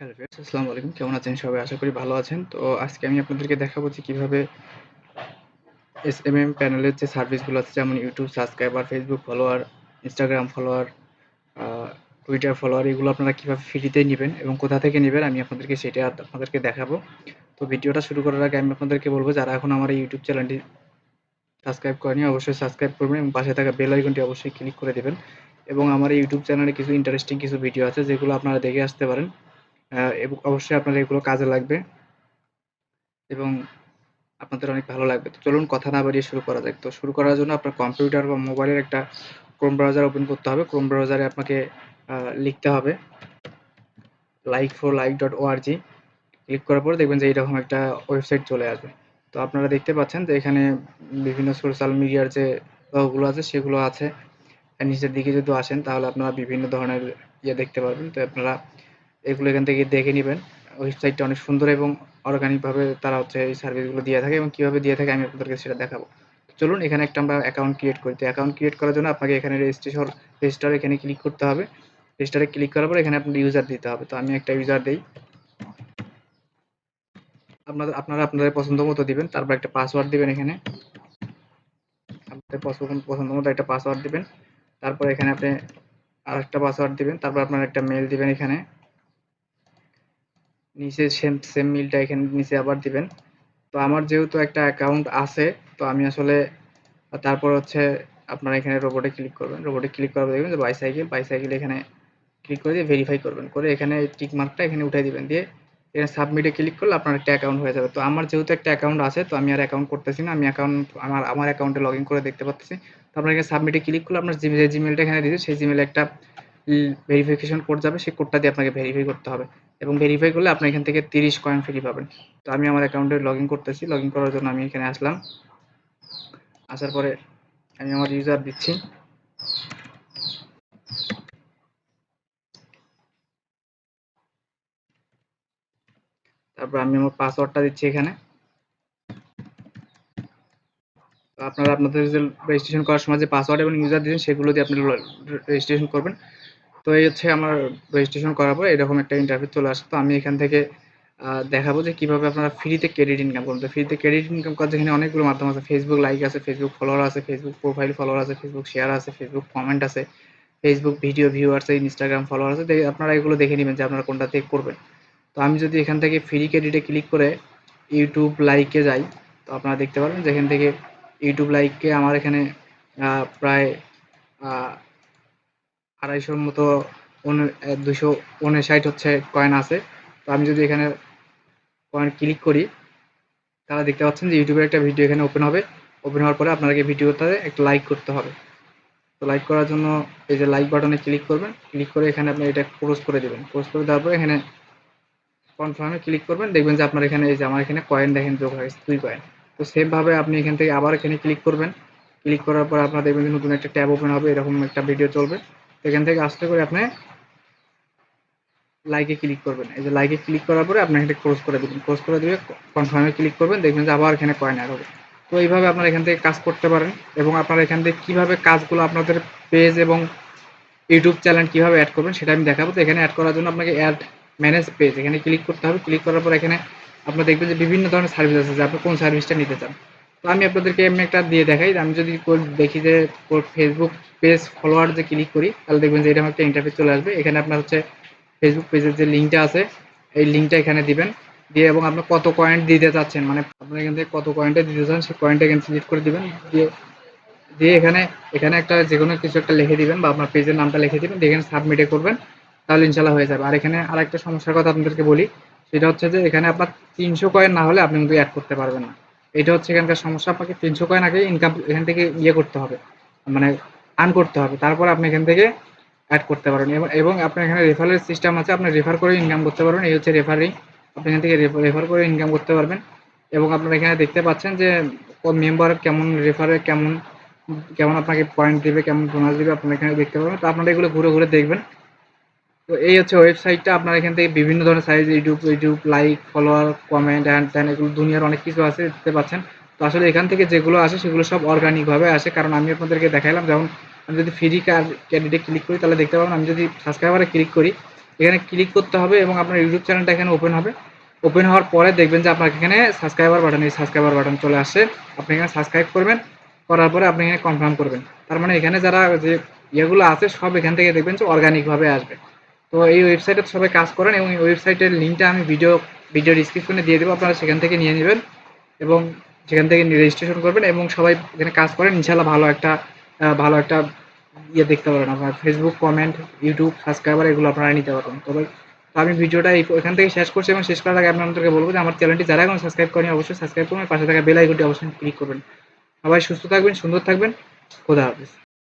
Hello friends, আসসালামু আলাইকুম। কেমন আছেন সবাই? আশা করি ভালো আছেন। তো আজকে আমি আপনাদেরকে দেখাবো যে কিভাবে SMM প্যানেলের যে সার্ভিসগুলো আছে, যেমন YouTube subscriber, Facebook follower, Instagram follower, Twitter follower, এগুলো আপনারা কিভাবে ফ্রিতে নিবেন এবং কোথা থেকে নিবেন আমি আপনাদেরকে সেটা আপনাদেরকে দেখাবো। তো ভিডিওটা শুরু করার আগে আমি আপনাদেরকে বলবো, যারা এখন আমার এই ইউটিউব চ্যানেলটি সাবস্ক্রাইব করেনি অবশ্যই সাবস্ক্রাইব করবেন এবং পাশে থাকা বেল আইকনটি অবশ্যই ক্লিক করে দেবেন। এবং আমার এই ইউটিউব চ্যানেলে কিছু ইন্টারেস্টিং কিছু ভিডিও আছে যেগুলো আপনারা দেখে আসতে পারেন, এবং অবশ্যই আপনাদের এগুলো কাজে লাগবে এবং আপনাদের অনেক ভালো লাগবে। তো চলুন কথা না বাড়িয়ে শুরু করা যাক। তো শুরু করার জন্য আপনার কম্পিউটার বা মোবাইলের একটা ক্রোম ব্রাউজার ওপেন করতে হবে। ক্রোম ব্রাউজারে আপনাকে লিখতে হবে like4like.org। ক্লিক করার পরে দেখবেন যে এইরকম একটা ওয়েবসাইট চলে আসবে। তো আপনারা দেখতে পাচ্ছেন যে এখানে বিভিন্ন সোশ্যাল মিডিয়ার যে গুলো আছে সেগুলো আছে। আর নিচের দিকে যদি আসেন তাহলে আপনারা বিভিন্ন ধরনের দেখতে পারবেন। তো আপনারা এগুলো এখান থেকে দেখে নিবেন। ওয়েবসাইটটা অনেক সুন্দর এবং অর্গানিকভাবে তারা এই সার্ভিসগুলো দিয়ে থাকে এবং কিভাবে দিয়ে থাকে আমি আপনাদেরকে সেটা দেখাবো। তো চলুন এখানে একটা আমরা অ্যাকাউন্ট ক্রিয়েট করি। তো অ্যাকাউন্ট ক্রিয়েট করার জন্য আপনাকে এখানে রেজিস্টার এখানে ক্লিক করতে হবে। রেজিস্টারে ক্লিক করার পর এখানে আপনার ইউজার দিতে হবে। তো আমি একটা ইউজার দেই। আপনারা আপনাদের পছন্দ মতো দিবেন। তারপর একটা পাসওয়ার্ড দিবেন এখানে। আপনাদের পছন্দ মতো একটা পাসওয়ার্ড দিবেন। তারপর এখানে আপনি আরেকটা পাসওয়ার্ড দিবেন। তারপর আপনার একটা মেইল দিবেন এখানে। নিচে সেম মেইলটা এখানে নিচে আবার দিবেন। তো আমার যেহেতু একটা অ্যাকাউন্ট আছে, তো আমি আসলে তারপর আপনারা এখানে রোবটে ক্লিক করবেন। রোবটে ক্লিক করার পর দেখবেন যে বাইসাইকেল এখানে ক্লিক করে দিয়ে ভেরিফাই করবেন। করে এখানে টিক মার্কটা এখানে উঠিয়ে দিবেন। দিয়ে এখানে সাবমিটে ক্লিক করলে আপনার একটা অ্যাকাউন্ট হয়ে যাবে। তো আমার যেহেতু একটা অ্যাকাউন্ট আছে, তো আমি আর অ্যাকাউন্ট করতেছি না। আমি আমার অ্যাকাউন্টে লগ ইন করে দেখতে পাচ্ছি। তো আপনার এখানে সাবমিটে ক্লিক করলে আপনার যে জিমেলটা এখানে দিয়েছে সেই জিমেলে একটা ভেরিফিকেশন কোড যাবে। সেই কোডটা দিয়ে আপনাকে ভেরিফাই করতে হবে এবং ভেরিফাই করলে আপনি এখান থেকে 30 কয়েন ফ্রি পাবেন। তো আমি আমার অ্যাকাউন্টে লগ ইন করতেছি। লগ ইন করার জন্য আমি এখানে আসলাম। আসার পরে আমি আমার ইউজার দিচ্ছি। তারপর আমি আমার পাসওয়ার্ডটা দিচ্ছি এখানে। আপনারা আপনাদের যে রেজিস্ট্রেশন করার সময় যে পাসওয়ার্ড এবং ইউজার দিয়েছেন সেগুলো দিয়ে আপনি রেজিস্ট্রেশন করবেন। তো এই আমার রেজিস্ট্রেশন করার পর এরকম একটা ইন্টারফেস চলে আসে। তো আমি এখান থেকে দেখাবো যে কিভাবে আপনারা ফ্রিতে ক্রেডিট ইনকাম করবেন। তো ফ্রিতে ক্রেডিট ইনকাম করার এখানে অনেকগুলো মাধ্যম আছে। ফেসবুক লাইক আছে, ফেসবুক ফলোয়ার আছে, ফেসবুক প্রোফাইল ফলোয়ার আছে, ফেসবুক শেয়ার আছে, ফেসবুক কমেন্ট আছে, ফেসবুক ভিডিও ভিউ আছে, ইনস্টাগ্রাম ফলোয়ার আছে। আপনারা এগুলো দেখে নেবেন যে আপনারা কোনটা থেকে করবেন। তো আমি যদি এখান থেকে ফ্রি ক্রেডিটে ক্লিক করে ইউটিউব লাইকে যাই, তো আপনারা দেখতে পারবেন যে এখান থেকে ইউটিউব লাইকে আমার এখানে প্রায় 250 মতো 259 কয়েন আছে। তো আমি যদি এখানে কয়েন ক্লিক করি তাহলে দেখতে পাচ্ছেন যে ইউটিউবের একটা ভিডিও এখানে ওপেন হবে। ওপেন হওয়ার পরে আপনাকে ভিডিওটাতে একটা লাইক করতে হবে। তো লাইক করার জন্য এই যে লাইক বাটনে ক্লিক করবেন। ক্লিক করে এখানে আপনি এটা ক্লোজ করে দেবেন। ক্লোজ করে দেওয়ার পরে এখানে কনফার্মে ক্লিক করবেন। দেখবেন যে আপনার এখানে এই যে আমার এখানে কয়েন দেখেন যোগ হয়েছে 2 কয়েন। তো সেম ভাবে আপনি এখান থেকে আবার এখানে ক্লিক করবেন। ক্লিক করার পর আপনার দেখবেন যে নতুন একটা ট্যাব ওপেন হবে, এরকম একটা ভিডিও চলবে। তো এখান থেকে আস্তে করে আপনি লাইকে ক্লিক করবেন। এই যে লাইকে ক্লিক করার পরে আপনি এখানে ক্লোজ করে দিবেন। ক্লোজ করে দিয়ে কনফার্মে ক্লিক করবেন। দেখবেন যে আবার এখানে কয়েন অ্যাড হবে। তো এইভাবে আপনারা এখান থেকে কাজ করতে পারেন এবং আপনারা এখান থেকে কিভাবে কাজগুলো আপনাদের পেজ এবং ইউটিউব চ্যানেল কিভাবে অ্যাড করবেন সেটা আমি দেখাবো। তো এখানে অ্যাড করার জন্য আপনাকে অ্যাড ম্যানেজ পেজ এখানে ক্লিক করতে হবে। ক্লিক করার পর এখানে আপনারা দেখবেন যে বিভিন্ন ধরনের সার্ভিস আছে যে আপনি কোন সার্ভিসটা নিতে চান। তো আমি আপনাদেরকে এমনি একটা দিয়ে দেখাই। আমি যদি দেখি যে ফেসবুক পেজ ফলোয়ার যে ক্লিক করি তাহলে দেখবেন যে এরকম একটা ইন্টারফেস চলে আসবে। এখানে আপনার ফেসবুক পেজের যে লিঙ্কটা আছে এই লিঙ্কটা এখানে দিবেন। দিয়ে এবং আপনি কত কয়েন্ট দিতে চাচ্ছেন, মানে আপনি এখান থেকে কত কয়েন্টে দিতে চান সেই কয়েন্টটা এখানে সিলেক্ট করে দিবেন। দিয়ে দিয়ে এখানে এখানে একটা যেকোনো কিছু একটা লিখে দিবেন বা আপনার পেজের নামটা লিখে দিবেন। দিয়ে এখানে সাবমিটে করবেন। তাহলে ইনশাল্লাহ হয়ে যাবে। আর এখানে আরেকটা সমস্যার কথা আপনাদেরকে বলি, সেটা হচ্ছে যে এখানে আপনার 300 কয়েন না হলে আপনি কিন্তু অ্যাড করতে পারবেন না। এটা হচ্ছে এখানকার সমস্যা। আপনাকে 300 কয়েন আগে ইনকাম এখান থেকে করতে হবে, মানে আর্ন করতে হবে। তারপর আপনি এখান থেকে অ্যাড করতে পারবেন এবং আপনার এখানে রেফারেল সিস্টেম আছে। আপনি রেফার করে ইনকাম করতে পারবেন। এই হচ্ছে রেফারিং। আপনি এখান থেকে রেফার করে ইনকাম করতে পারবেন। এবং আপনারা এখানে দেখতে পাচ্ছেন যে মেম্বার কেমন, রেফারে কেমন কেমন আপনাকে পয়েন্ট দেবে, কেমন বোনাস দেবে আপনারা এখানে দেখতে পাবেন। তো আপনারা এগুলো ঘুরে ঘুরে দেখবেন। তো এই হচ্ছে ওয়েবসাইটটা। আপনারা এখান থেকে বিভিন্ন ধরনের size YouTube like follower comment and then এগুলো দুনিয়ার অনেক কিছু আছে দেখতে পাচ্ছেন। তো আসলে এখান থেকে যেগুলো আসে সেগুলো সব অর্গানিকভাবে আসে, কারণ আমি আপনাদেরকে দেখাইলাম। যেমন আমি যদি ফ্রি ক্যান্ডিডেট ক্লিক করি তাহলে দেখতে পাবেন, আমি যদি সাবস্ক্রাইবারে ক্লিক করি এখানে ক্লিক করতে হবে এবং আপনার ইউটিউব চ্যানেলটা এখানে ওপেন হবে। ওপেন হওয়ার পরে দেখবেন যে আপনার এখানে সাবস্ক্রাইবার বাটন, এই সাবস্ক্রাইবার বাটন চলে আসছে। আপনি এখানে সাবস্ক্রাইব করবেন, করার পরে আপনি এখানে কনফার্ম করবেন। তার মানে এখানে যারা যে ইয়েগুলো আছে সব এখান থেকে দেখবেন যে অর্গানিকভাবে আসবে। তো এই ওয়েবসাইটে সবাই কাজ করেন এবং এই ওয়েবসাইটের লিঙ্কটা আমি ভিডিও ডিসক্রিপশনে দিয়ে দেবো, আপনারা সেখান থেকে নিয়ে নেবেন এবং সেখান থেকে রেজিস্ট্রেশন করবেন এবং সবাই এখানে কাজ করেন। ইনশাল্লাহ ভালো একটা ইয়ে দেখতে পারেন, আপনার ফেসবুক কমেন্ট, ইউটিউব সাবস্ক্রাইবার এগুলো আপনারা নিতে পারবেন। তবে তো আমি ভিডিওটা এখান থেকে শেষ করছি এবং শেষ করার আগে আপনাদেরকে বলবো যে আমার চ্যানেলটি যারা এখন সাবস্ক্রাইব করেনি অবশ্যই সাবস্ক্রাইব করবেন, পাশে থাকা বেল আইকনটি অবশ্যই ক্লিক করবেন। সবাই সুস্থ থাকবেন, সুন্দর থাকবেন, খোদা হাফেজ।